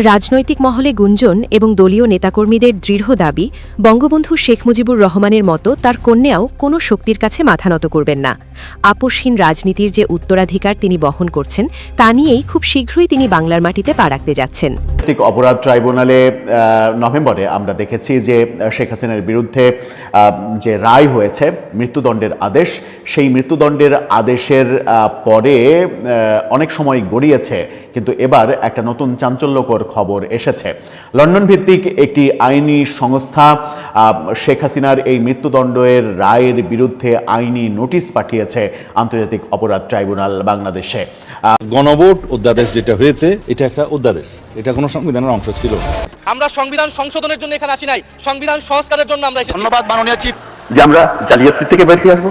রাজনৈতিক মহলে গুঞ্জন এবং দলীয় নেতাকর্মীদের দৃঢ় দাবি, বঙ্গবন্ধু শেখ মুজিবুর রহমানের মতো তার কন্যাও কোনো শক্তির কাছে মাথা নত করবেন না। আপোষহীন রাজনীতির যে উত্তরাধিকার তিনি বহন করছেন, তা নিয়েই খুব শীঘ্রই তিনি বাংলার মাটিতে পা রাখতে যাচ্ছেন। অপরাধ ট্রাইব্যুনালে নভেম্বরে আমরা দেখেছি যে শেখ হাসিনার বিরুদ্ধে যে রায় হয়েছে, মৃত্যুদণ্ডের আদেশ, সেই মৃত্যুদণ্ডের আদেশের পরে অনেক সময় গড়িয়েছে, কিন্তু এবার একটা নতুন চাঞ্চল্যকর খবর এসেছে। লন্ডন ভিত্তিক একটি আইনি সংস্থা শেখ হাসিনার এই মৃত্যুদণ্ডের রায়ের বিরুদ্ধে আইনি নোটিশ পাঠিয়েছে আন্তর্জাতিক অপরাধ ট্রাইব্যুনাল বাংলাদেশে। গণভোট অধ্যাদেশ যেটা হয়েছে, এটা একটা অধ্যাদেশ, এটা কোনো সংবিধানের অংশ ছিল। আমরা সংবিধান সংশোধনের জন্য এখানে আসি নাই, সংবিধান সংস্কারের জন্য আমরা এসেছি। ধন্যবাদ মাননীয় চিফ যে আমরা জালিয়াতি থেকে বেরিয়ে আসবো,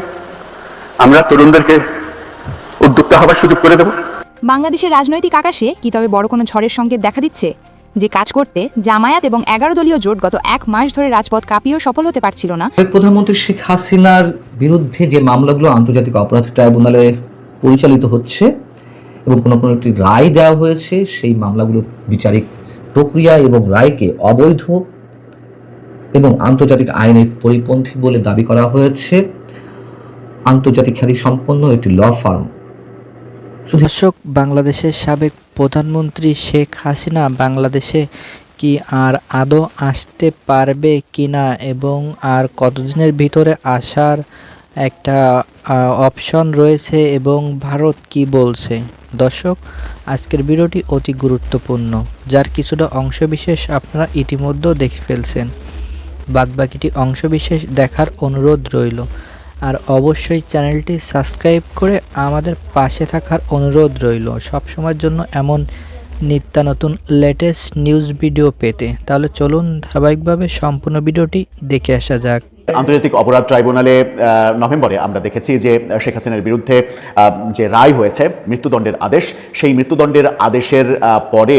আমরা তরুণদেরকে উদ্যোক্তা হবার সুযোগ করে দেব। বাংলাদেশের রাজনৈতিক আকাশে কি তবে বড় কোনো ঝড়ের সংকেত দেখা দিচ্ছে? যে কাজ করতে জামায়াত এবং 11 দলীয় জোট গত 1 মাস ধরে রাজপথ কাঁপিয়েও সফল হতে পারছিল না। প্রধানমন্ত্রী শেখ হাসিনার বিরুদ্ধে যে মামলাগুলো আন্তর্জাতিক অপরাধ ট্রাইব্যুনালে পরিচালিত হচ্ছে এবং কোনো কোনো একটি রায় দেওয়া হয়েছে, সেই মামলাগুলোর বিচারিক প্রক্রিয়া এবং রায়কে অবৈধ এবং আন্তর্জাতিক আইনের পরিপন্থী বলে দাবি করা হয়েছে আন্তর্জাতিক খ্যাতিসম্পন্ন একটি ল ফার্ম। দর্শক, বাংলাদেশের সাবেক প্রধানমন্ত্রী শেখ হাসিনা বাংলাদেশে কি আর আদৌ আসতে পারবে কিনা এবং আর কতদিনের ভিতরে আসার একটা অপশন রয়েছে এবং ভারত কি বলছে। দর্শক, আজকের ভিডিওটি অতি গুরুত্বপূর্ণ, যার কিছুটা অংশবিশেষ আপনারা ইতিমধ্যে দেখে ফেলছেন। বাদবাকিটি অংশবিশেষ দেখার অনুরোধ রইল। আর অবশ্যই চ্যানেলটি সাবস্ক্রাইব করে আমাদের পাশে থাকার অনুরোধ রইল সবসময়ের জন্য এমন নিত্য লেটেস্ট নিউজ ভিডিও পেতে। তাহলে চলুন ধারাবাহিকভাবে সম্পূর্ণ ভিডিওটি দেখে আসা যাক। আন্তর্জাতিক অপরাধ ট্রাইব্যুনালে নভেম্বরে আমরা দেখেছি যে শেখ হাসিনার বিরুদ্ধে যে রায় হয়েছে, মৃত্যুদণ্ডের আদেশ, সেই মৃত্যুদণ্ডের আদেশের পরে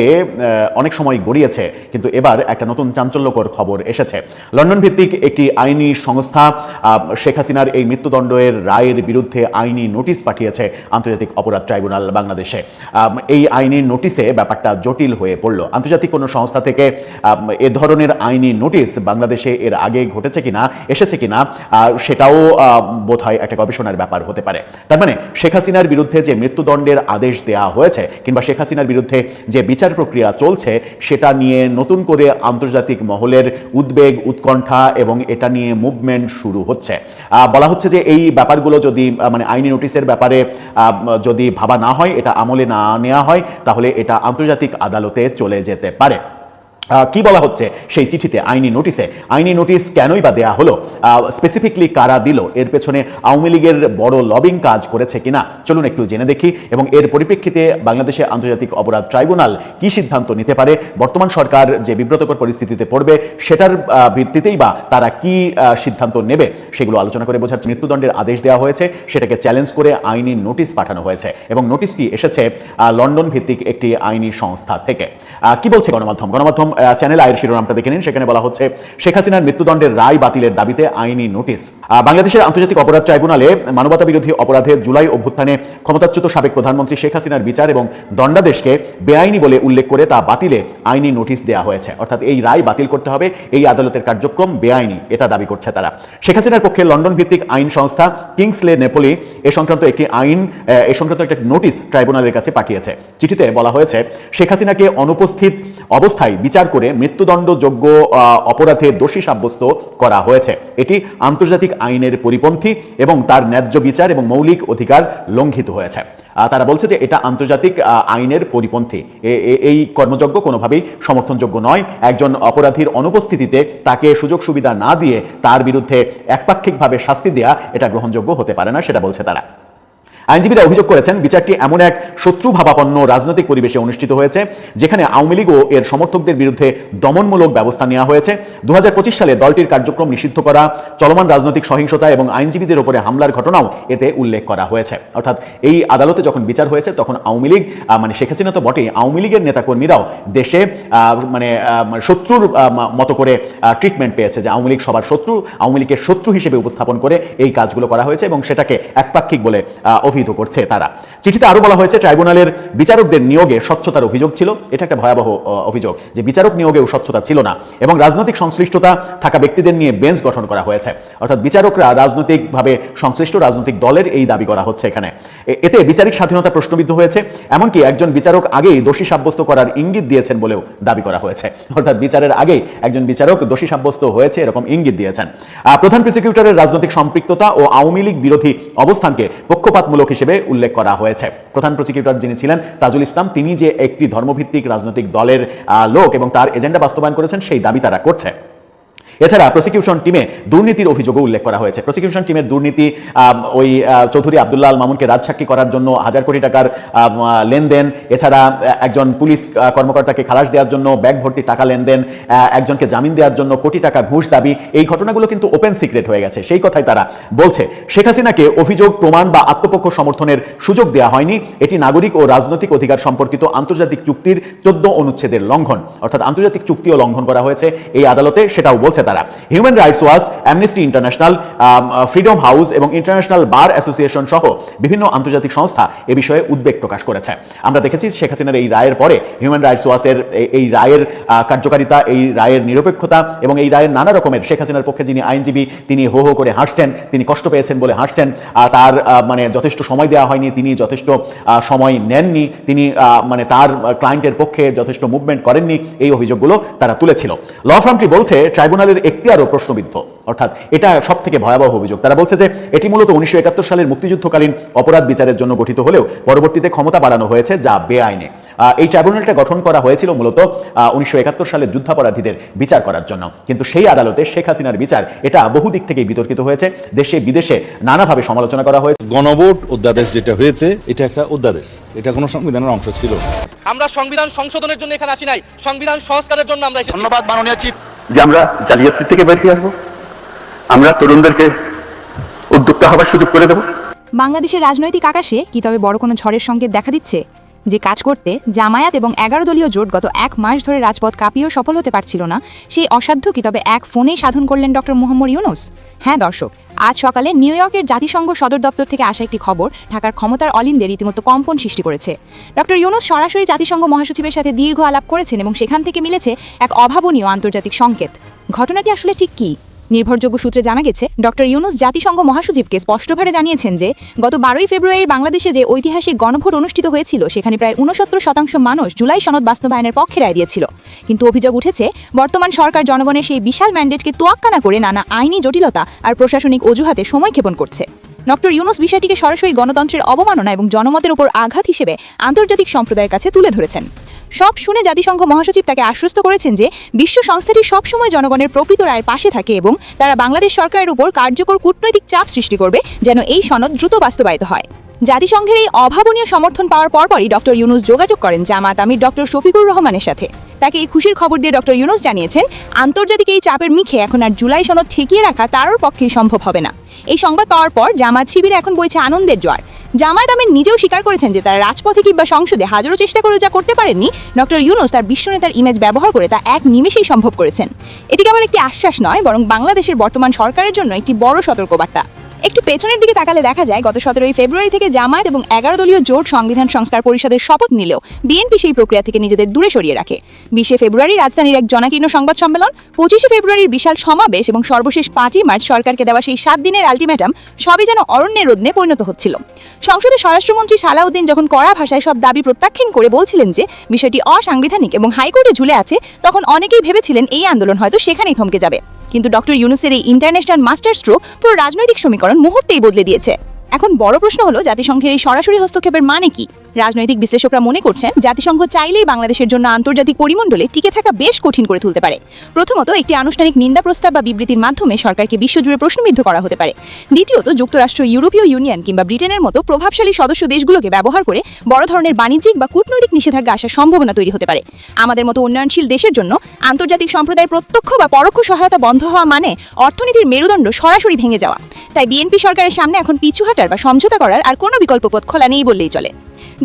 অনেক সময় গড়িয়েছে, কিন্তু এবার একটা নতুন চাঞ্চল্যকর খবর এসেছে। লন্ডন ভিত্তিক একটি আইনি সংস্থা শেখ হাসিনার এই মৃত্যুদণ্ডের রায়ের বিরুদ্ধে আইনি নোটিশ পাঠিয়েছে আন্তর্জাতিক অপরাধ ট্রাইব্যুনাল বাংলাদেশে। এই আইনি নোটিশে ব্যাপারটা জটিল হয়ে পড়ল। আন্তর্জাতিক কোনো সংস্থা থেকে এ ধরনের আইনি নোটিশ বাংলাদেশে এর আগে ঘটেছে কিনা, এসেছে কিনা, সেটাও বোধহয় একটা গবেষণার ব্যাপার হতে পারে। তার মানে শেখ হাসিনার বিরুদ্ধে যে মৃত্যুদণ্ডের আদেশ দেওয়া হয়েছে কিংবা শেখ হাসিনার বিরুদ্ধে যে বিচার প্রক্রিয়া চলছে, সেটা নিয়ে নতুন করে আন্তর্জাতিক মহলের উদ্বেগ, উৎকণ্ঠা এবং এটা নিয়ে মুভমেন্ট শুরু হচ্ছে। বলা হচ্ছে যে এই ব্যাপারগুলো যদি মানে আইনি নোটিশের ব্যাপারে যদি ভাবা না হয়, এটা আমলে না নেওয়া হয়, তাহলে এটা আন্তর্জাতিক আদালতে চলে যেতে পারে। কি বলা হচ্ছে সেই চিঠিতে, আইনি নোটিশে? আইনি নোটিশ কেনই বা দেয়া হলো, স্পেসিফিকলি কারা দিল, এর পেছনে আওয়ামী লীগের বড় লবিং কাজ করেছে কিনা, চলুন একটু জেনে দেখি। এবং এর পরিপ্রেক্ষিতে বাংলাদেশে আন্তর্জাতিক অপরাধ ট্রাইব্যুনাল কি সিদ্ধান্ত নিতে পারে, বর্তমান সরকার যে বিব্রতকর পরিস্থিতিতে পড়বে সেটার ভিত্তিতেই বা তারা কি সিদ্ধান্ত নেবে, সেগুলো আলোচনা করে বোঝার। মৃত্যুদণ্ডের আদেশ দেওয়া হয়েছে, সেটাকে চ্যালেঞ্জ করে আইনি নোটিশ পাঠানো হয়েছে এবং নোটিশটি এসেছে লন্ডন ভিত্তিক একটি আইনি সংস্থা থেকে। কি বলছে গণমাধ্যম? চ্যানেল আয়ের শিরোনামটা দেখে নিন। সেখানে বলা হচ্ছে, শেখ হাসিনার মৃত্যুদণ্ডের রায় বাতিলের দাবিতে আইনি নোটিশ। বাংলাদেশের আন্তর্জাতিক অপরাধ ট্রাইব্যুনালে মানবতা বিরোধী অপরাধে জুলাই অভ্যুত্থানে ক্ষমতাচ্যুত সাবেক প্রধানমন্ত্রী শেখ হাসিনার বিচার এবং দণ্ডাদেশকে বেআইনি বলে উল্লেখ করে তা বাতিলে আইনি নোটিশ দেওয়া হয়েছে। অর্থাৎ এই রায় বাতিল করতে হবে, এই আদালতের কার্যক্রম বেআইনি, এটা দাবি করছে তারা। শেখ হাসিনার পক্ষে লন্ডন ভিত্তিক আইন সংস্থা কিংসলে নেপোলি এ সংক্রান্ত একটা নোটিশ ট্রাইব্যুনালের কাছে পাঠিয়েছে। চিঠিতে বলা হয়েছে, শেখ হাসিনাকে অনুপস্থিত অবস্থায় বিচার করে মৃত্যুদণ্ডযোগ্য অপরাধে দোষী সাব্যস্ত করা হয়েছে। এটি আন্তর্জাতিক আইনের পরিপন্থী এবং তার ন্যায্য বিচার এবং মৌলিক অধিকার লঙ্ঘিত হয়েছে। তারা বলছে যে এটা আন্তর্জাতিক আইনের পরিপন্থী, এই কর্মযজ্ঞ কোনোভাবেই সমর্থনযোগ্য নয়। একজন অপরাধীর অনুপস্থিতিতে তাকে সুযোগ সুবিধা না দিয়ে তার বিরুদ্ধে একপাক্ষিকভাবে শাস্তি দেয়া এটা গ্রহণযোগ্য হতে পারে না, সেটা বলছে তারা। আইনজীবীরা অভিযোগ করেছেন, বিচারটি এমন এক শত্রুভাবাপন্ন রাজনৈতিক পরিবেশে অনুষ্ঠিত হয়েছে যেখানে আওয়ামী লীগ ও এর সমর্থকদের বিরুদ্ধে দমনমূলক ব্যবস্থা নেওয়া হয়েছে। 2025 সালে দলটির কার্যক্রম নিষিদ্ধ করা, চলমান রাজনৈতিক সহিংসতা এবং আইনজীবীদের উপরে হামলার ঘটনাও এতে উল্লেখ করা হয়েছে। অর্থাৎ এই আদালতে যখন বিচার হয়েছে তখন আওয়ামী লীগ, মানে শেখ হাসিনা তো বটেই, আওয়ামী লীগের নেতাকর্মীরাও দেশে শত্রুর মতো করে ট্রিটমেন্ট পেয়েছে, যে আওয়ামী লীগ সবার শত্রু, আওয়ামী লীগের শত্রু হিসেবে উপস্থাপন করে এই কাজগুলো করা হয়েছে এবং সেটাকে একপাক্ষিক বলে অভিযোগ অবহিত করছে তারা। চিঠিতে আরো বলা হয়েছে ট্রাইব্যুনালের বিচারকদের নিয়োগে স্বচ্ছতার অভিযোগ ছিল। এটা একটা ভয়াবহ অভিযোগ যে বিচারক নিয়োগেও স্বচ্ছতা ছিল না এবং রাজনৈতিক সংশ্লিষ্টতা থাকা ব্যক্তিদের নিয়ে বেঞ্চ গঠন করা হয়েছে, অর্থাৎ বিচারকরা রাজনৈতিকভাবে সংশ্লিষ্ট রাজনৈতিক দলের এই দাবি করা হচ্ছে এখানে। এতে বিচারিক স্বাধীনতা প্রশ্নবিদ্ধ হয়েছে, এমনকি একজন বিচারক আগেই দোষী সাব্যস্ত করার ইঙ্গিত দিয়েছেন বলেও দাবি করা হয়েছে, অর্থাৎ বিচারের আগেই একজন বিচারক দোষী সাব্যস্ত হয়েছে এরকম ইঙ্গিত দিয়েছেন। প্রধান প্রসিকিউটরের রাজনৈতিক সম্পৃক্ততা ও আওয়ামী লীগ বিরোধী অবস্থানকে পক্ষপাতমূলক হিসেবে উল্লেখ করা হয়েছে। প্রধান প্রসিকিউটর যিনি ছিলেন তাজুল ইসলাম, তিনি যে একটি ধর্মভিত্তিক রাজনৈতিক দলের লোক এবং তার এজেন্ডা বাস্তবায়ন করেছেন সেই দাবি তারা করছে। এছাড়া প্রসিকিউশন টিমে দুর্নীতির অভিযোগও উল্লেখ করা হয়েছে। প্রসিকিউশন টিমের দুর্নীতি, ওই চৌধুরী আব্দুল্লাহ আল মামুনকে রাজসাক্ষী করার জন্য হাজার কোটি টাকার লেনদেন, এছাড়া একজন পুলিশ কর্মকর্তাকে খালাস দেওয়ার জন্য ব্যাগ ভর্তি টাকা লেনদেন, একজনকে জামিন দেওয়ার জন্য কোটি টাকা ঘুষ দাবি, এই ঘটনাগুলো কিন্তু ওপেন সিক্রেট হয়ে গেছে। সেই কথাই তারা বলছে। শেখ হাসিনাকে অভিযোগ প্রমাণ বা আত্মপক্ষ সমর্থনের সুযোগ দেওয়া হয়নি, এটি নাগরিক ও রাজনৈতিক অধিকার সম্পর্কিত আন্তর্জাতিক চুক্তির 14 অনুচ্ছেদের লঙ্ঘন, অর্থাৎ আন্তর্জাতিক চুক্তিও লঙ্ঘন করা হয়েছে এই আদালতে, সেটাও বলছে তারা। Human rights watch, amnesty international, freedom house এবং ইন্টারন্যাশনাল বার অ্যাসোসিয়েশন সহ বিভিন্ন আন্তর্জাতিক সংস্থা এ বিষয়ে উদ্বেগ প্রকাশ করেছে। আমরা দেখেছি শেখ হাসিনার এই রায়ের পরে হিউম্যান রাইটস ওয়াচের এই রায়ের কার্যকারিতা, এই রায়ের নিরপেক্ষতা এবং এই রায়ের নানা রকমের, শেখ হাসিনার পক্ষে যিনি আইনজীবী তিনি হো হো করে হাসছেন, তিনি কষ্ট পেয়েছেন বলে হাসছেন, তার মানে যথেষ্ট সময় দেওয়া হয়নি, তিনি যথেষ্ট সময় নেননি, তিনি মানে তার ক্লায়েন্টের পক্ষে যথেষ্ট মুভমেন্ট করেননি, এই অভিযোগগুলো তারা তুলেছিল। ল ফার্মটি বলছে ট্রাইব্যুনালের এখতিয়ারও প্রশ্নবিদ্ধ, অর্থাৎ এটা সব থেকে ভয়াবহ অভিযোগ। তারা বলছে যে এটি মূলত 1971 সালের মুক্তিযুদ্ধকালীন অপরাধ বিচারের জন্য গঠিত হলেও পরবর্তীতে ক্ষমতা বাড়ানো হয়েছে যা বেআইনে। এই ট্রাইব্যুনালটা গঠন করা হয়েছিল মূলত 1971 সালের যুদ্ধাপরাধীদের বিচার করার জন্য, কিন্তু সেই আদালতে শেখ হাসিনার বিচার এটা বহু দিক থেকেই বিতর্কিত হয়েছে, দেশে বিদেশে নানাভাবে সমালোচনা করা হয়েছে। গণভোট অধ্যাদেশ যেটা হয়েছে এটা একটা অধ্যাদেশ, এটা কোনো সংবিধানের অংশ ছিল না। আমরা সংবিধান সংশোধনের জন্য এখানে আসি নাই, সংবিধান সংস্কারের জন্য আমরা এসেছি। ধন্যবাদ মাননীয় চিফ। যে আমরা জালিয়াতি থেকে বেরিয়ে আসবো, আমরা তরুণদেরকে উদ্যোক্তা হবার সুযোগ করে দেব। বাংলাদেশের রাজনৈতিক আকাশে কি তবে বড় কোনো ঝড়ের সংকেত দেখা দিচ্ছে? যে কাজ করতে জামায়াত এবং 11 দলীয় জোট গত 1 মাস ধরে রাজপথ কাঁপিয়েও সফল হতে পারছিল না, সেই অসাধ্য কি তবে এক ফোনেই সাধন করলেন ডক্টর মোহাম্মদ ইউনূস? হ্যাঁ দর্শক, আজ সকালে নিউ ইয়র্কের জাতিসংঘ সদর দপ্তর থেকে আসা একটি খবর ঢাকার ক্ষমতার অলিন্দে রীতিমতো কম্পন সৃষ্টি করেছে। ডক্টর ইউনূস সরাসরি জাতিসংঘ মহাসচিবের সাথে দীর্ঘ আলাপ করেছেন এবং সেখান থেকে মিলেছে এক অভাবনীয় আন্তর্জাতিক সংকেত। ঘটনাটি আসলে ঠিক কী? নির্ভরযোগ্য সূত্রে জানা গেছে, ডক্টর ইউনূস জাতিসংঘ মহাসচিবকে স্পষ্টভাবে জানিয়েছেন যে গত 12ই ফেব্রুয়ারির বাংলাদেশে যে ঐতিহাসিক গণভোট অনুষ্ঠিত হয়েছিল সেখানে প্রায় 69% মানুষ জুলাই সনদ বাস্তবায়নের পক্ষে রায় দিয়েছিল। কিন্তু অভিযোগ উঠেছে বর্তমান সরকার জনগণের সেই বিশাল ম্যান্ডেটকে তোয়াক্কা না করে নানা আইনি জটিলতা আর প্রশাসনিক অজুহাতে সময় ক্ষেপণ করছে। ডক্টর ইউনূস বিষয়টিকে সরাসরি গণতন্ত্রের অবমাননা এবং জনমতের উপর আঘাত হিসেবে আন্তর্জাতিক সম্প্রদায়ের কাছে তুলে ধরেছেন। সব শুনে জাতিসংঘ মহাসচিব তাকে আশ্বস্ত করেছেন যে বিশ্ব সংস্থাটি সবসময় জনগণের প্রকৃত রায়ের পাশে থাকে এবং তারা বাংলাদেশ সরকারের উপর কার্যকর কূটনৈতিক চাপ সৃষ্টি করবে যেন এই সনদ দ্রুত বাস্তবায়িত হয়। জাতিসংঘের এই অভাবনীয় সমর্থন পাওয়ার পরপরই ডক্টর ইউনূস যোগাযোগ করেন জামায়াত আমির ডক্টর শফিকুর রহমানের সাথে। তাকে এই খুশির খবর দিয়ে ডক্টর ইউনূস জানিয়েছেন আন্তর্জাতিক এই চাপের মুখে এখন আর জুলাই সনদ ঠেকিয়ে রাখা তারও পক্ষেই সম্ভব হবে না। এই সংবাদ পাওয়ার পর জামায়াত শিবিরে এখন বইছে আনন্দের জোয়ার। জামায়াত আমির নিজেও স্বীকার করেছেন যে তারা রাজপথে কিংবা সংসদে হাজারো চেষ্টা করে যা করতে পারেননি, ডক্টর ইউনূস তার বিশ্বনেতার ইমেজ ব্যবহার করে তা এক নিমেষেই সম্ভব করেছেন। এটি কেবল একটি আশ্বাস নয়, বরং বাংলাদেশের বর্তমান সরকারের জন্য একটি বড় সতর্কবার্তা। একটু পেছনের দিকে তাকালে দেখা যায় গত 17ই ফেব্রুয়ারি থেকে জামায়াত এবং 11 দলীয় জোট সংবিধান সংস্কার পরিষদের শপথ নিলেও বিএনপি সেই প্রক্রিয়া থেকে নিজেদের দূরে সরিয়ে রাখে। 20 ফেব্রুয়ারি রাজধানীর এক জনাকীর্ণ সংবাদ সম্মেলন, 25 ফেব্রুয়ারির বিশাল সমাবেশ এবং সর্বশেষ 5ই মার্চ সরকারকে দেওয়া সেই 7 দিনের আলটিমেটাম সবই যেন অরণ্যের রোদনে পরিণত হচ্ছিল। সংসদে স্বরাষ্ট্রমন্ত্রী সালাউদ্দিন যখন কড়া ভাষায় সব দাবি প্রত্যাখ্যান করে বলছিলেন যে বিষয়টি অসাংবিধানিক এবং হাইকোর্টে ঝুলে আছে, তখন অনেকেই ভেবেছিলেন এই আন্দোলন হয়তো সেখানেই থমকে যাবে। কিন্তু ডক্টর ইউনূসের এই ইন্টারন্যাশনাল মাস্টার স্ট্রোক পুরো রাজনৈতিক সমীকরণ মুহূর্তেই বদলে দিয়েছে। এখন বড় প্রশ্ন হলো জাতিসংঘের এই সরাসরি হস্তক্ষেপের মানে কি? রাজনৈতিক বিশ্লেষকরা মনে করছেন জাতিসংঘ চাইলেই বাংলাদেশের জন্য আন্তর্জাতিক পরিমণ্ডলে টিকে থাকা বেশ কঠিন করে তুলতে পারে। প্রথমত, একটি আনুষ্ঠানিক নিন্দা প্রস্তাব বা বিবৃতির মাধ্যমে সরকারকে বিশ্বজুড়ে প্রশ্নবিদ্ধ করা হতে পারে। দ্বিতীয়ত, যুক্তরাষ্ট্র, ইউরোপীয় ইউনিয়ন কিংবা ব্রিটেনের মতো প্রভাবশালী সদস্য দেশগুলোকে ব্যবহার করে বড় ধরনের বাণিজ্যিক বা কূটনৈতিক নিষেধাজ্ঞা আসার সম্ভাবনা তৈরি হতে পারে। আমাদের মতো উন্নয়নশীল দেশের জন্য আন্তর্জাতিক সম্প্রদায়ের প্রত্যক্ষ বা পরোক্ষ সহায়তা বন্ধ হওয়া মানে অর্থনীতির মেরুদণ্ড সরাসরি ভেঙে যাওয়া। তাই বিএনপি সরকারের সামনে এখন পিছু হাঁটার বা সমঝোতা করার আর কোনো বিকল্প পথ খোলা নেই বললেই চলে।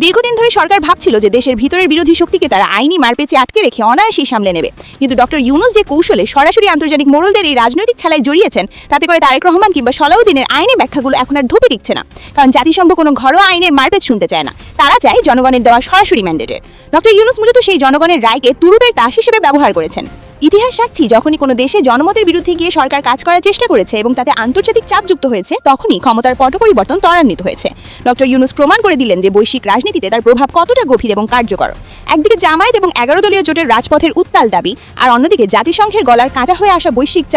দীর্ঘদিন ধরে সরকার ভাবছিল যে দেশের ভিতরের বিরোধী শক্তিকে তারা আইনি মারপেচে আটকে রেখে অনায়াসেই সামলে নেবে, কিন্তু ডক্টর ইউনূস যে কৌশলে সরাসরি আন্তর্জাতিক মোড়লদের এই রাজনৈতিক খেলায় জড়িয়েছেন, তাতে করে তারেক রহমান কিংবা সালাউদ্দিনের আইনি ব্যাখ্যাগুলো এখন আর ধোপে টিকছে না। কারণ জাতিসংঘ কোনো ঘরোয়া আইনের মারপেচ শুনতে চায় না, তারা চায় জনগণের দেওয়া সরাসরি ম্যান্ডেটের। ডক্টর ইউনূস মূলত সেই জনগণের রায়কে তুরুপের তাস হিসেবে ব্যবহার করেছেন। ইতিহাস সাক্ষী, যখনই কোনো দেশে জনমতের বিরুদ্ধে গিয়ে সরকার কাজ করার চেষ্টা করেছে এবং তাতে আন্তর্জাতিক চাপ যুক্ত হয়েছে, তখনই ক্ষমতার পট পরিবর্তন ত্বরান্বিত হয়েছে। ডক্টর ইউনূস প্রমাণ করে দিলেন যে বৈশ্বিক রাজনীতিতে তার প্রভাব কতটা গভীর এবং কার্যকর। একদিকে জামায়াত এবং 11 দলীয় জোটের রাজপথের উত্তাল দাবি, আর অন্যদিকে জাতিসংঘের গলার কাটা হয়ে আসা বৈশ্বিক চাপ।